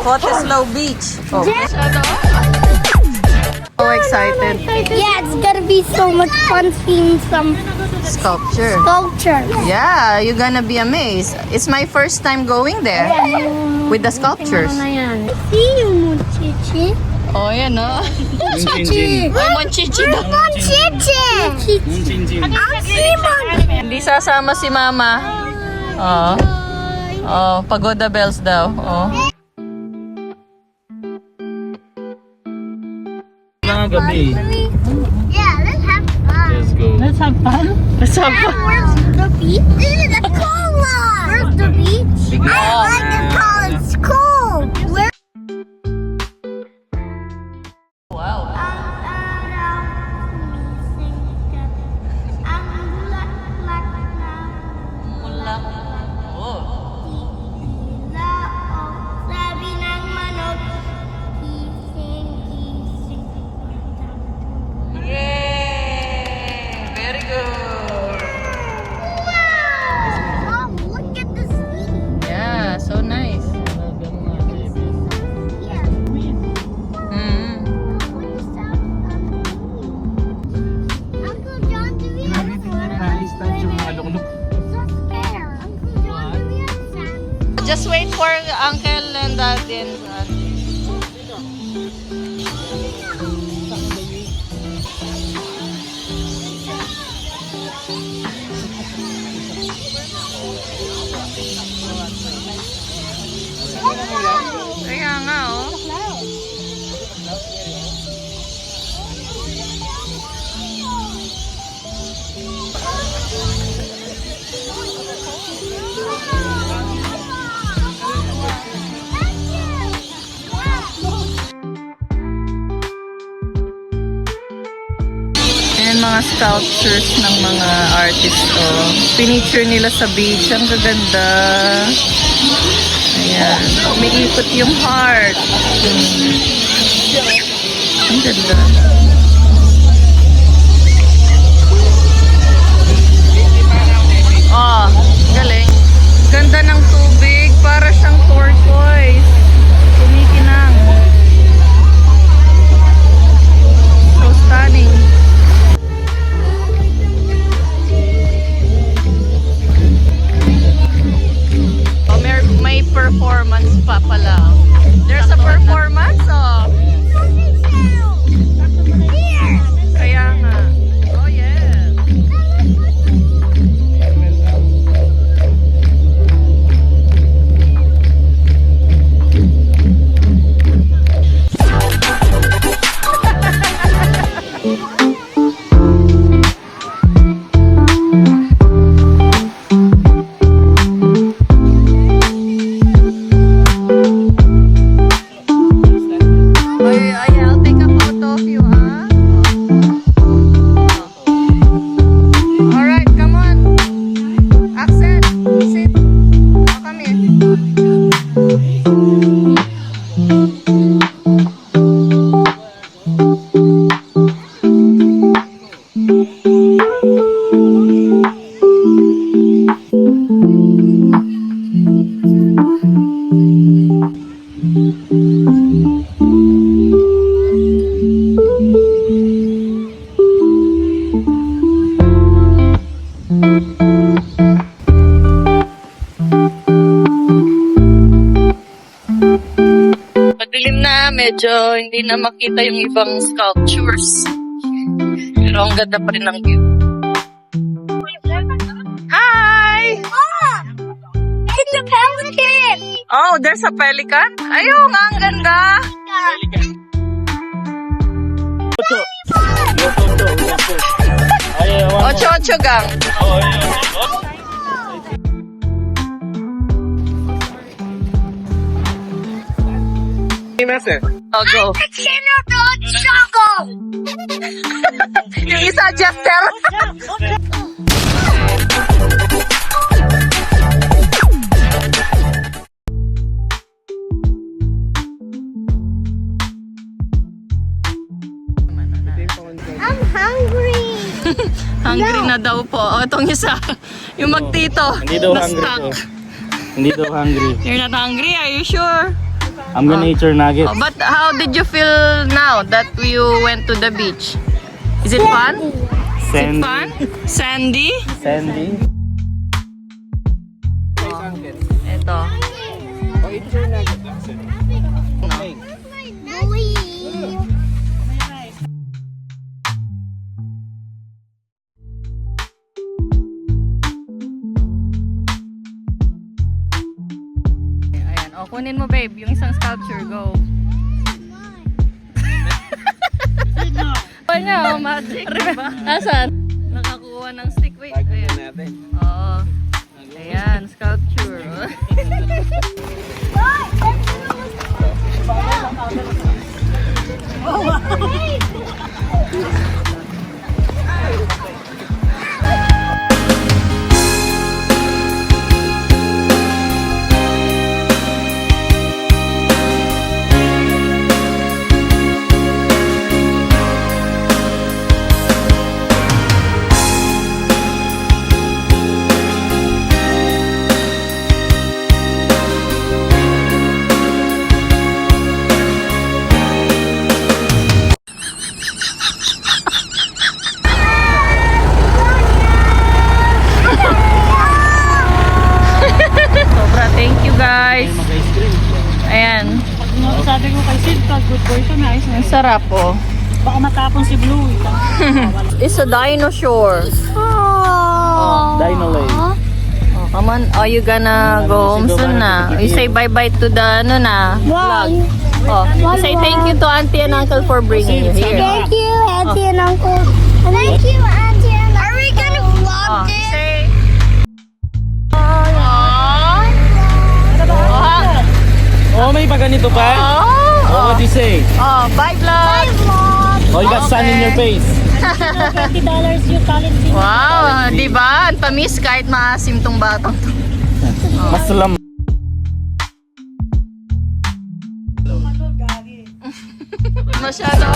Cottesloe Beach. Oh. So excited. Yeah, it's gonna be so much fun seeing some Sculpture. sculpture. Yeah, you're gonna be amazed. It's my first time going there with the sculptures. See you, Monchichi. Oh, yan no? Monchichi. Ay, Monchichi daw. Monchichi. Ang simon. Hindi sasama si Mama. Oh. Oh, pagoda bells daw. Oh. Mga gabi. Yeah, let's have fun. Let's go. Let's have fun. Where's the beach? This is a cool one. Where's the beach? I like it called it's cool. Where? Wow. Mula. Oh. Sabi ng manok, kising, kising. Yay! Very good. Wow! Oh, look at the sea. Yeah, so nice. Yeah. Mm. Uncle John, do we have so scared. Uncle John, do we have sand? Just wait for Uncle and Daddy and Kaya nga, oh. Ayan mga sculptures ng mga artist, oh. Pinicture nila sa beach. Ang gaganda. Ayan. Umiikot yung heart. Ang ganda. Oh, galing. Ganda ng tubig. Para siyang turquoise. Kumikinang. So stunning. Oh, may performance pa pala. There's a performance, oh. Kaya nga. Oh, yeah. I'll take a photo of you, huh? Alright, come on. Axel, sit. Come here. Madilim na, medyo hindi na makita yung ibang sculptures. Pero ang ganda pa rin ng view. Hi! It's a pelican. Oh, there's a pelican? Ayun nga, ang ganda. Ocho-ocho gang. Oh, go. Yung isa, Jester. I'm hungry. Hungry na daw po. O, itong isa. Yung magtito. Hindi daw na hungry stuck. to. Hindi daw hungry. You're not hungry? Are you sure? I'm gonna eat your nugget. Oh, but how did you feel now that you went to the beach? Is it fun? Sandy. Fun? Sandy? Sandy. Ito. Ayan. O, kunin mo babe, yung isang sculpture. Go. Niya, oh, magic. Diba? Asan? Nakakuha ng stick. Wait, ayan. Oo. Ayan, sculpture. Sobra, thank you guys. Ayan. Sabi ko kay Sid, pag good boy ka na. Ang sarap oh. Baka matapon si Blue. It's a dinosaur. Dino Lake. Oh, come on. Oh, you gonna go home soon na. You say bye-bye to the ano na vlog. Oh, you say thank you to auntie and uncle for bringing you here. Thank you, Auntie and Uncle. Thank you, Auntie and Uncle. Are we gonna vlog Oh, this? say Oh, may pa ganito pa? Oh, what do you say? Oh, bye vlog. Oh, you got sun in your face. $20 yung talent fee. Wow, di ba? Ang tamis kahit maasim tong batang to. Masalam. Masyado.